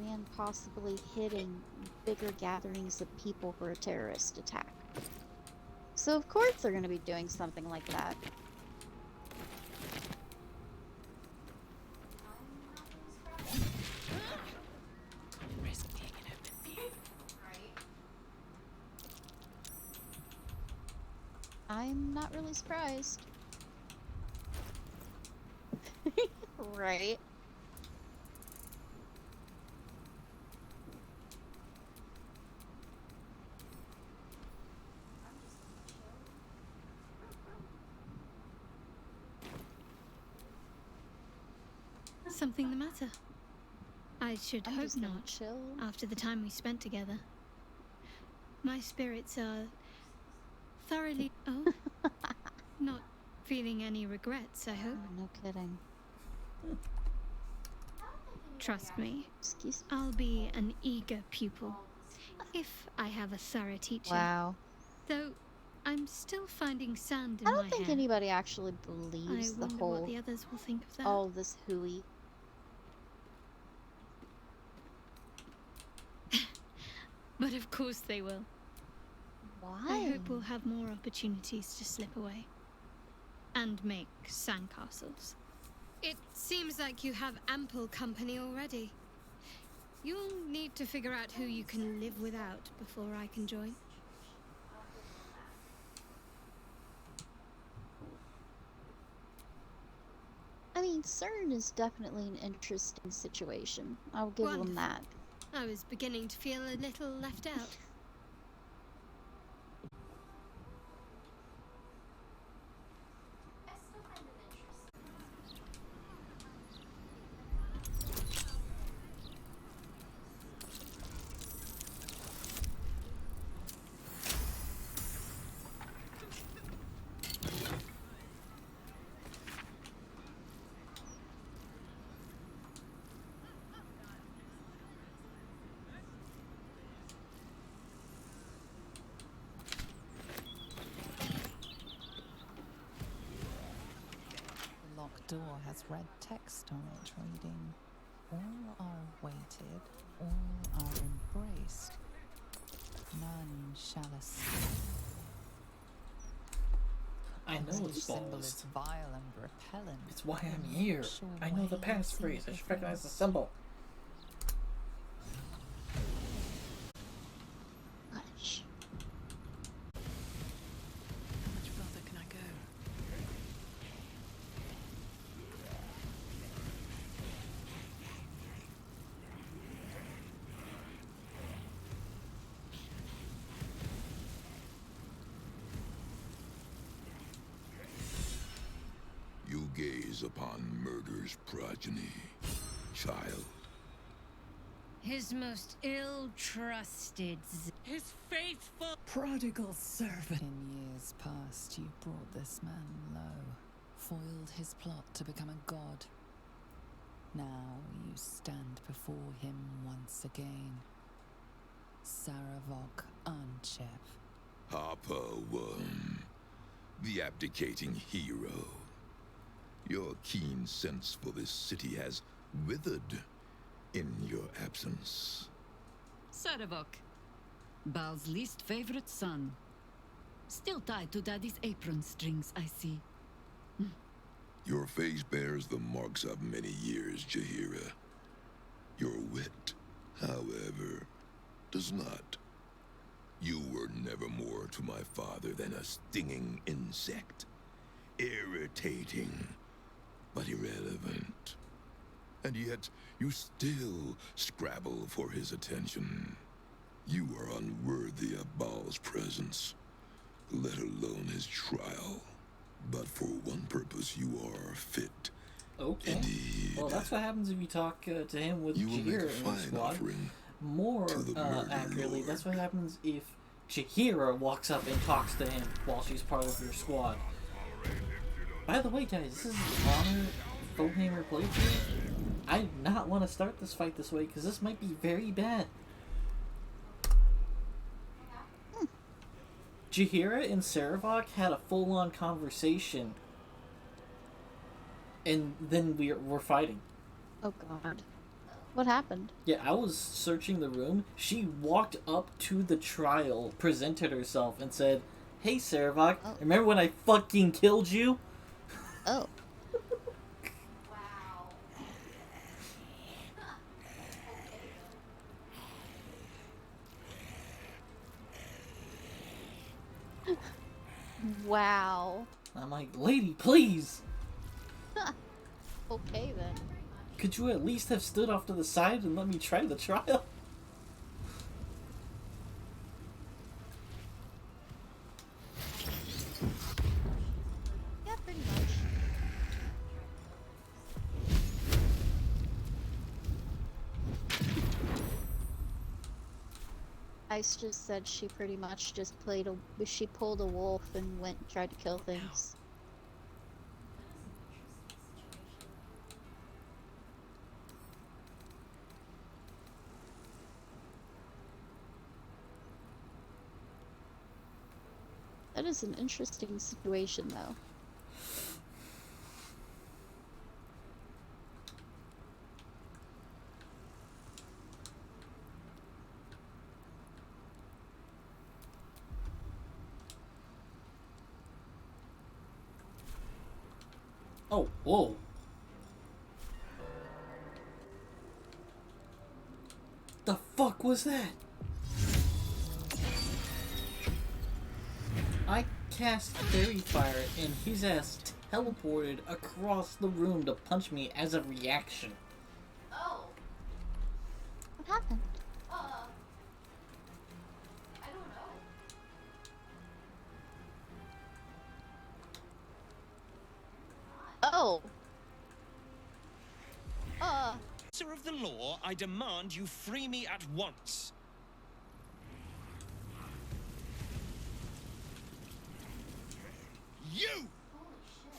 And possibly hitting bigger gatherings of people for a terrorist attack. So of course they're going to be doing something like that. Risk being in open view. I'm not really surprised. Right. Something the matter? I should I'm hope just gonna not, chill. after the time we spent together. My spirits are thoroughly... Oh? Not feeling any regrets, I hope. Oh, no kidding. Trust me, Excuse me. I'll be an eager pupil, if I have a thorough teacher. Wow. Though, I'm still finding sand in I my don't think hair. anybody actually I believes the wonder whole what the others will think of that. all this hooey. But of course they will. Why? I hope we'll have more opportunities to slip away. And make sandcastles. It seems like you have ample company already. You'll need to figure out who you can live without before I can join. I mean, mean, CERN is definitely an interesting situation. I'll give them that. I was beginning to feel a little left out. The locked door has red text on it reading, "All are awaited, all are embraced. None shall escape." I know This it's symbol balls. is vile and repellent. It's why I'm I'm here. not sure I know the why you've seen passphrase. I it should recognize the before. symbol. Gosh. How much further can I go? You gaze upon murder's progeny, child. His most ill-trusted, his faithful Prodigal servant. In years past, you brought this man low, foiled his plot to become a god. Now you stand before him once again. Saravok Anchev. Harper Worm, the abdicating hero. Your keen sense for this city has withered in your absence. Saravok, Baal's least favorite son. Still tied to Daddy's apron strings, I see. Your face bears the marks of many years, Jaheira. Your wit, however, does not. You were never more to my father than a stinging insect. Irritating, but irrelevant. And yet, you still scrabble for his attention. You are unworthy of Baal's presence, let alone his trial. But for one purpose, you are fit. Okay. Indeed. Well, that's what happens if you talk to him with You will make a Jaheira in the fine squad. offering More to the murder accurately, lord. that's what happens if Jaheira walks up and talks to him while she's part of your squad. By the way, guys, this is an Honor Fohammer playthrough. I do not want to start this fight this way because this might be very bad. Jaheira and Saravok had a full-on conversation, and then we're fighting. Oh god. What happened? Yeah, I was searching the room. She walked up to the trial, presented herself, and said, "Hey, Saravok, remember when I fucking killed you?" Oh. Wow. I'm like, "Lady, please! Okay then. Could you at least have stood off to the side and let me try the trial?" Yeah, pretty much. Ice just said she pretty much just she pulled a wolf and went and tried to kill things. That is an interesting situation, though. Oh, whoa. The fuck was that? I cast Fairy Fire and his ass teleported across the room to punch me as a reaction. Oh. What happened? I don't know. Oh. Officer of the law, I demand you free me at once. You!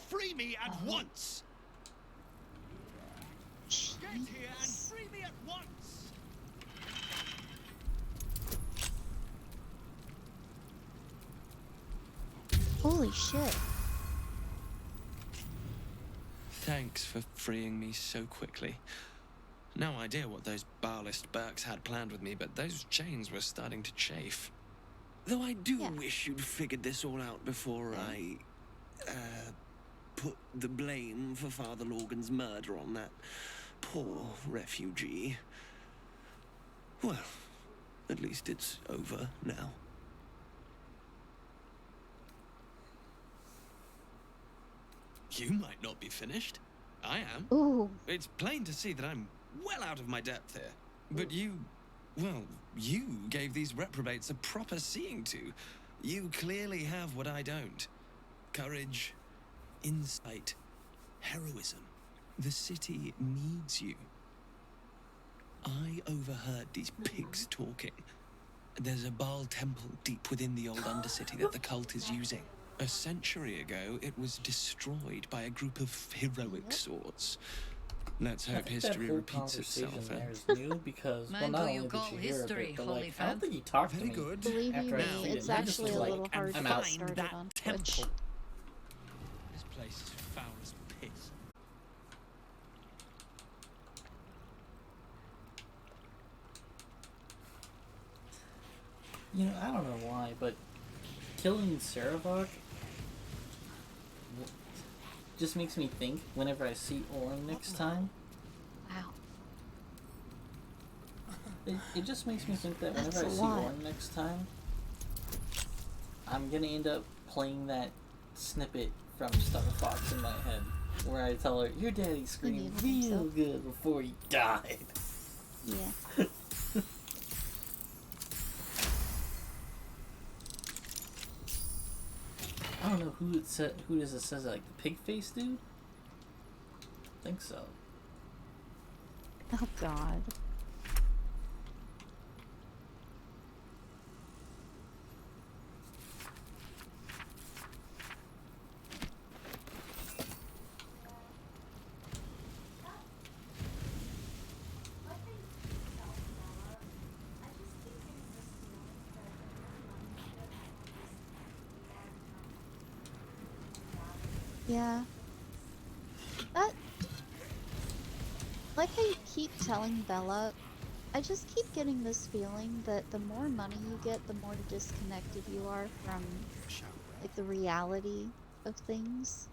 Free me at once! Get here and free me at once! Holy shit. Thanks for freeing me so quickly. No idea what those barlist Burks had planned with me, but those chains were starting to chafe. Though I do wish you'd figured this all out before I put the blame for Father Logan's murder on that poor refugee. Well, at least it's over now. You might not be finished. I am. Ooh. It's plain to see that I'm well out of my depth here. But you gave these reprobates a proper seeing to. You clearly have what I don't. Courage, insight, heroism. The city needs you. I overheard these pigs talking. There's a Baal temple deep within the old Undercity that the cult is using. A century ago, it was destroyed by a group of heroic sorts. Let's hope history that whole repeats itself. conversation there is new because, well, Mind not who only you did call she hear of history, it, but holy like, I don't fan. think he talked to Very me good. Believe after me, I defeated it's him. I just actually was a like, little hard to I'm get out. started that on temple. Twitch. This place is foul as piss. You know, I don't know why, but killing Saravok just makes me think whenever I see Orm next time. Wow. It just makes me think that That's whenever I a see lot. Orm next time, I'm gonna end up playing that snippet from Star Fox in my head, where I tell her, your daddy screamed real good before he died. Yeah. I don't know who does it says, like the pig face dude? I think so. Oh god. Yeah. That... Like how you keep telling Bella, I just keep getting this feeling that the more money you get, the more disconnected you are from, like, the reality of things.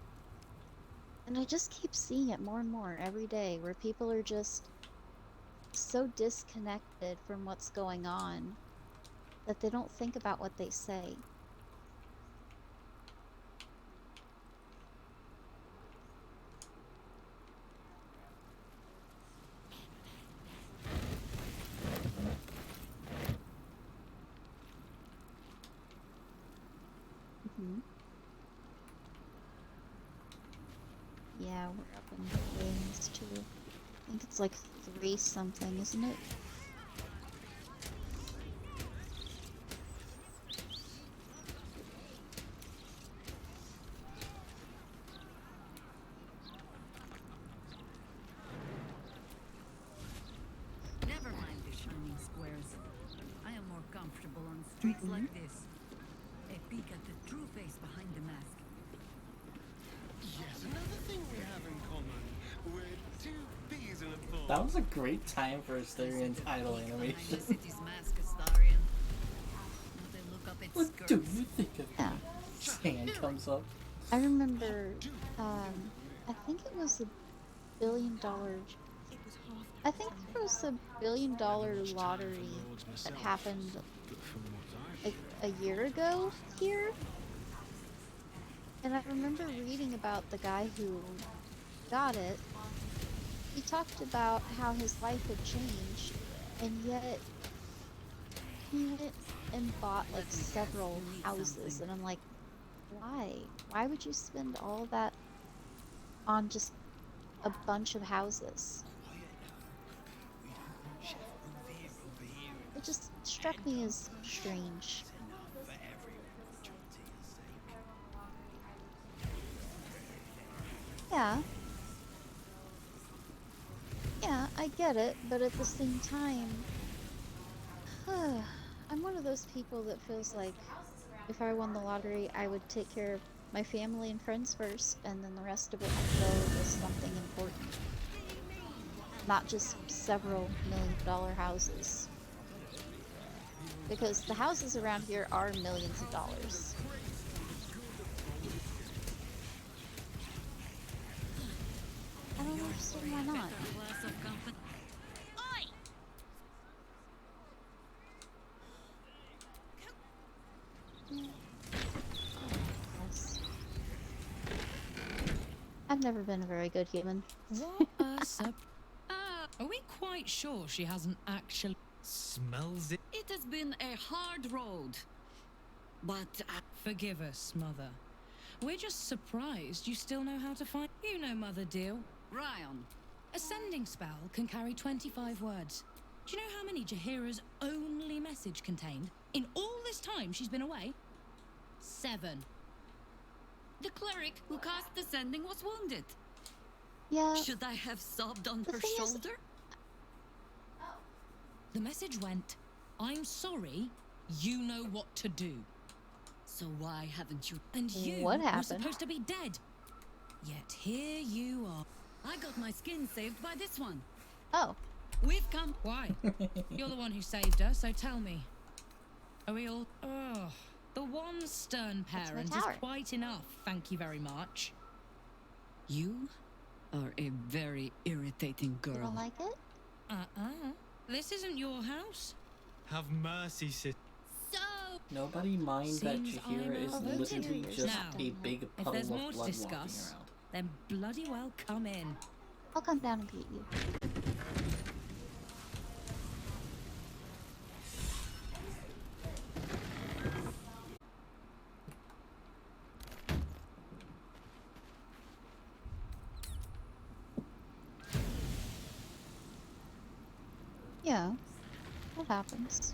And I just keep seeing it more and more every day, where people are just so disconnected from what's going on that they don't think about what they say. Mhm. Yeah, we're up in the games too. I think it's like 3 something, isn't it? Never mind the shining squares. I am more comfortable on streets like this. A peek at the true face behind the mask. Yes, another thing we have in common. We're 2 peas in a pod. That was a great time for Asterian title Behind the animation. city's mask, Astarian. Now they look up its What skirts. do you think of me? His hand comes up. I remember, I think it was $1 billion. I think there was $1 billion lottery that happened like a year ago here. And I remember reading about the guy who got it. He talked about how his life had changed, and yet he went and bought like several houses. And I'm like, why? Why would you spend all that on just a bunch of houses? It just struck me as strange. Yeah. Yeah, I get it, but at the same time, I'm one of those people that feels like if I won the lottery, I would take care of my family and friends first, and then the rest of it would go to something important. Not just several $1 million houses. Because the houses around here are millions of dollars. I don't understand why not. Oi! Yes. I've never been a very good human. What a are we quite sure she hasn't actually Smells it. It has been a hard road. But forgive us, Mother. We're just surprised you still know how to find. You know, Mother dear. Ryan. A sending spell can carry 25 words. Do you know how many Jahira's only message contained? In all this time she's been away? 7. The cleric who cast the sending was wounded. Yeah. Should I have sobbed on her shoulder? The message went, I'm sorry, you know what to do. So why haven't you? And you What were happened? supposed to be dead. Yet here you are. I got my skin saved by this one. Oh. We've come. Why? You're the one who saved her, so tell me. Are we all... Oh, the one stern parent is quite enough, thank you very much. You are a very irritating girl. You don't like it? This isn't your house. Have mercy, sis. So... Nobody mind that Seems Jahira is I'm literally overdoing just now. a big If puddle there's of more to blood discuss, walking around. then bloody well come in. I'll come down and beat you. Yeah, that happens.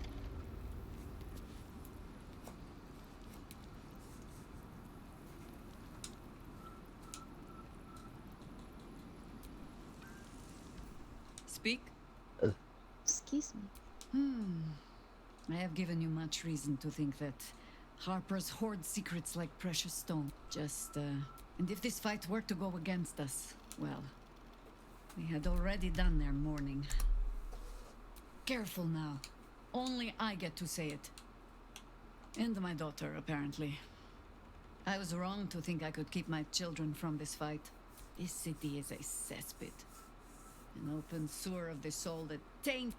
Speak. Excuse me. I have given you much reason to think that Harper's hoard secrets like precious stone. And if this fight were to go against us, well, we had already done their mourning. Careful now. Only I get to say it. And my daughter, apparently. I was wrong to think I could keep my children from this fight. This city is a cesspit. An open sewer of the soul that taint.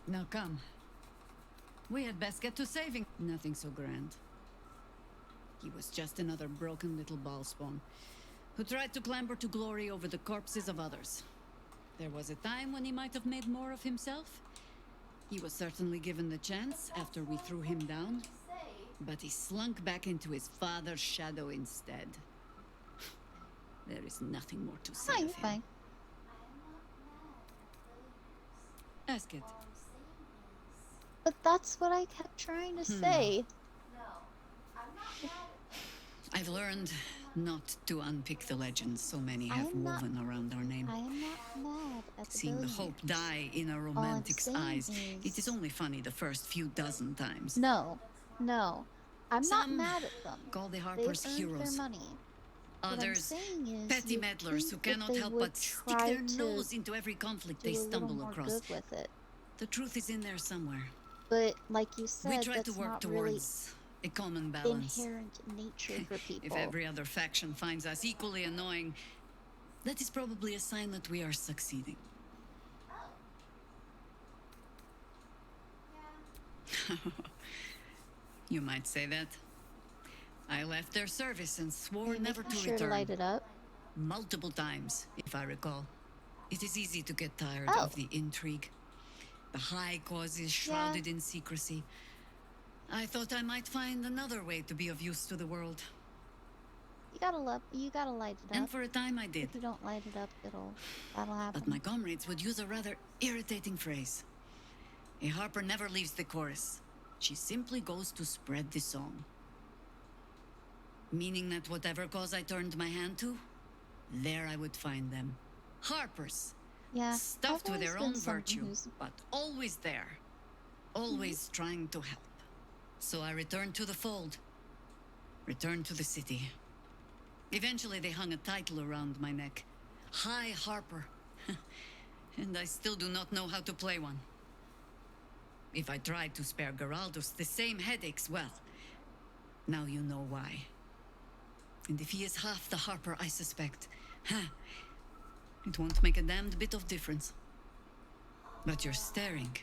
Now come. We had best get to saving. Nothing so grand. He was just another broken little ballspawn who tried to clamber to glory over the corpses of others. There was a time when he might have made more of himself. He was certainly given the chance after we threw him down, but he slunk back into his father's shadow instead. There is nothing more to say. Fine, of him. fine. Ask it. But that's what I kept trying to say. I've learned not to unpick the legends so many have woven around our name. I am not mad at the Seeing the billionaires. hope die in a All I'm romantic's saying eyes, it is only funny the first few dozen times. No. I'm not Some mad at them. call the They've Harpers earned heroes. their money. What I'm Others, saying is petty you'd meddlers who think that cannot they help would but stick try their to nose into every conflict do they a little stumble more across. good with it. The truth is in there somewhere. But like you said, We try that's to work not really towards a common balance. inherent nature for people. If every other faction finds us equally annoying, that is probably a sign that we are succeeding. You might say that. I left their service and swore Are you never making to sure to return. light it up? Multiple times, if I recall. It is easy to get tired Oh. of the intrigue. The high causes shrouded in secrecy. I thought I might find another way to be of use to the world. You gotta light it up. And for a time I did. If you don't light it up, that'll happen. But my comrades would use a rather irritating phrase. A harper never leaves the chorus. She simply goes to spread the song. Meaning that whatever cause I turned my hand to, there I would find them. Harpers. Yeah, Stuffed I've with their always own been someone virtue, who's- but always there. Always trying to help. So I returned to the fold. Returned to the city. Eventually they hung a title around my neck. High Harper. And I still do not know how to play one. If I tried to spare Geraldos the same headaches, well, now you know why. And if he is half the Harper I suspect, it won't make a damned bit of difference. But you're staring.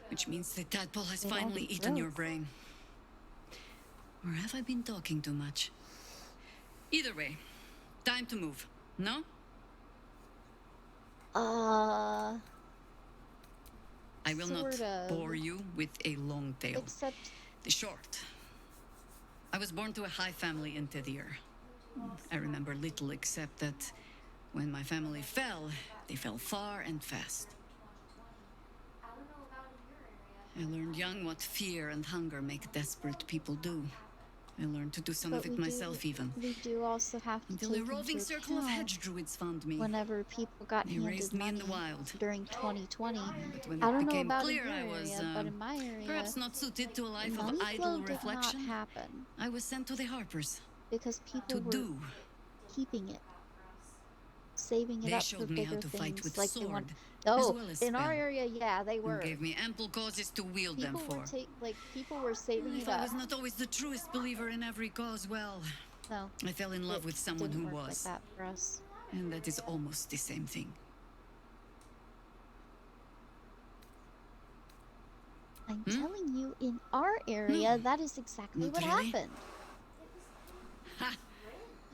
Which means the tadpole has They'd all finally be eaten your gross. brain. Or have I been talking too much? Either way, time to move, no? I will not sort of. bore you with a long tale. Except The short. I was born to a high family in Tedir. I remember little except that when my family fell, they fell far and fast. I learned young what fear and hunger make desperate people do. I learned to do some of but it myself even. we do also have to Until take a roving into circle of account hedge druids found me. whenever people got They handed raised me in money the wild. during 2020. But when I it don't know became about clear in your I area, was but in my area, perhaps not suited to a life of money idle flow did reflection, not happen I was sent to the Harpers. because people To were do. keeping it, saving it They up for showed me how bigger to things. fight with like sword, they want. as Oh, well as in our spell. area, yeah, they And were. gave me ample causes to wield them People for. were people were saving If it I up. was not always the truest believer in every cause, well, No, I fell in love it with someone didn't who work was. like that for us. And that is almost the same thing. I'm telling you, in our area, that is exactly Not what really? happened. Ha!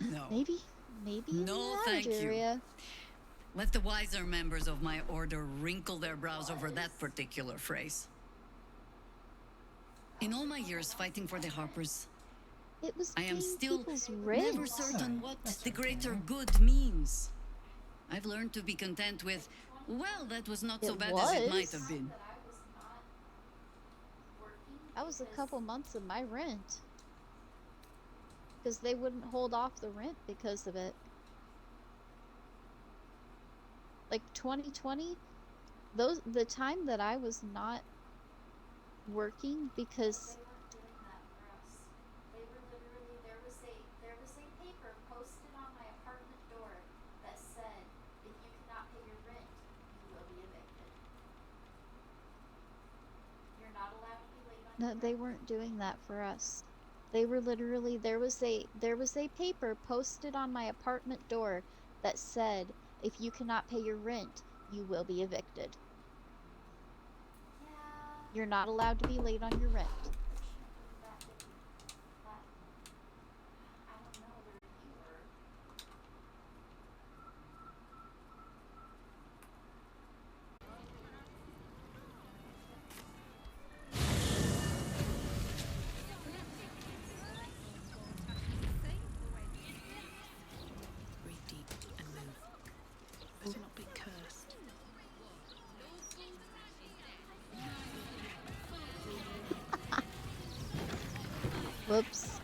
No. Maybe in No, the thank average you. area. Let the wiser members of my order wrinkle their brows over that particular phrase. In all my years fighting for the Harpers, It was I am paying still people's never rent. certain what the greater good means. I've learned to be content with, well, that was not so It bad as it might was. have been. That was a couple months of my rent. Because they wouldn't hold off the rent because of it. Like 2020, the time that I was not working because There was a paper posted on my apartment door that said, if you cannot pay your rent, you will be evicted. You're not allowed to be late on no, they weren't doing that for us. They were literally there was a paper posted on my apartment door that said, if you cannot pay your rent, you will be evicted. You're not allowed to be late on your rent. Breathe deep and move. Better not be cursed. Whoops.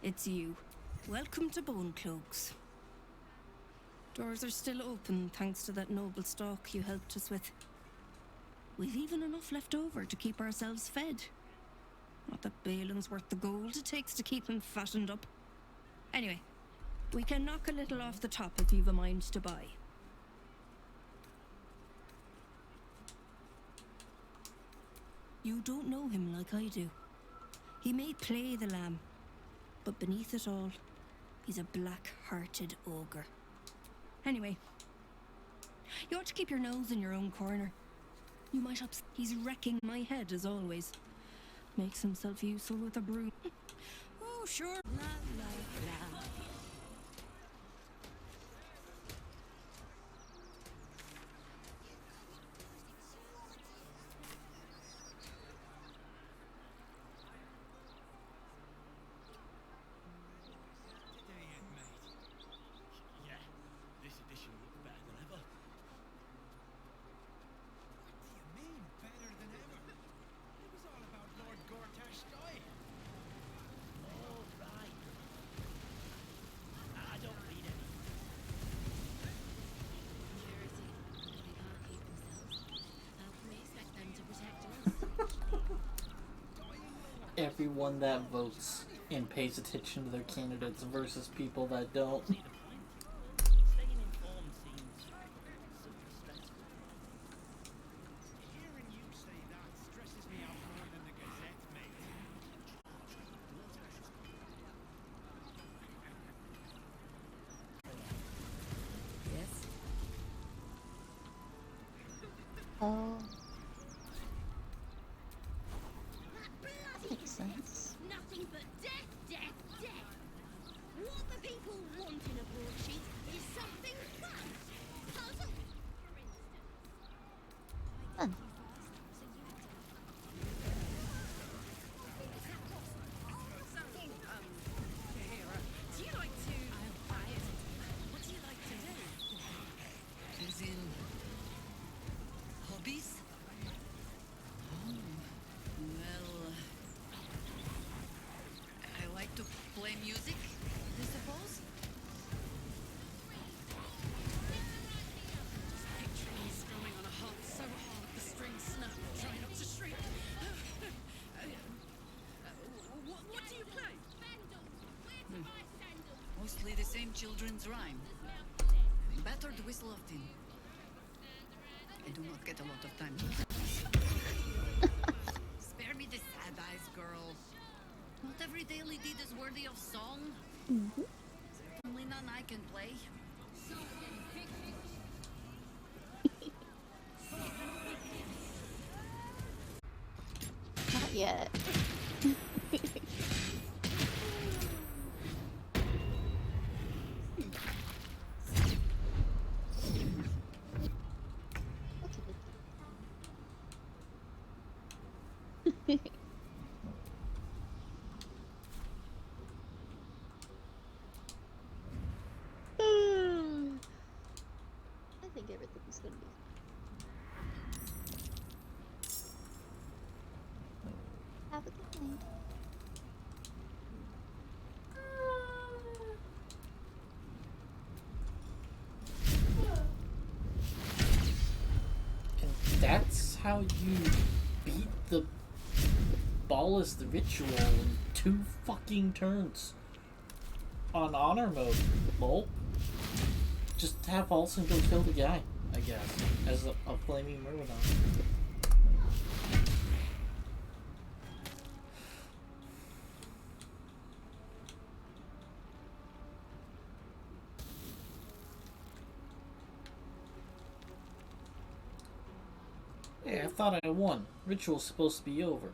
It's you. Welcome to Bone Cloaks. Doors are still open thanks to that noble stock you helped us with. We've even enough left over to keep ourselves fed. Not that Balin's worth the gold it takes to keep him fattened up. Anyway, we can knock a little off the top if you've a mind to buy. You don't know him like I do. He may play the lamb, but beneath it all, he's a black-hearted ogre. Anyway, You ought to keep your nose in your own corner. You might upset. He's wrecking my head as always. Makes himself useful with a broom. Oh, sure. La, la, la. Yeah, this edition looks better than ever. What do you mean, better than ever? It was all about Lord Gortash dying. Oh, right. I don't read it. They can't keep themselves. How can we expect them to protect us? Everyone that votes and pays attention to their candidates versus people that don't. Staying informed seems self-respectful. Hearing you say that stresses me out more than the Gazette, mate. Yes? Oh. Makes sense. Nothing but death, death, death. What the people want in a broadsheet is something fun. Puzzle, for instance. Fun. Do you like to... What do you like to do? As in... hobbies? Oh, well... I like to play music, I suppose? Just picturing you strumming on a harp so hard the strings snap. Try not to shriek. What do you play? Mostly the same children's rhyme. Battered whistle of tin. I do not get a lot of time. Spare me the sad eyes, girl. Not every daily deed is worthy of song. Certainly none I can play. Not yet. I think everything's gonna be fine. Have a good night. And that's how you beat the Ballast ritual in 2 fucking turns. On honor mode, lol. Just have Olsen go kill the guy, I guess, as a flaming Myrmidon. Yeah, I thought I won. Ritual's supposed to be over.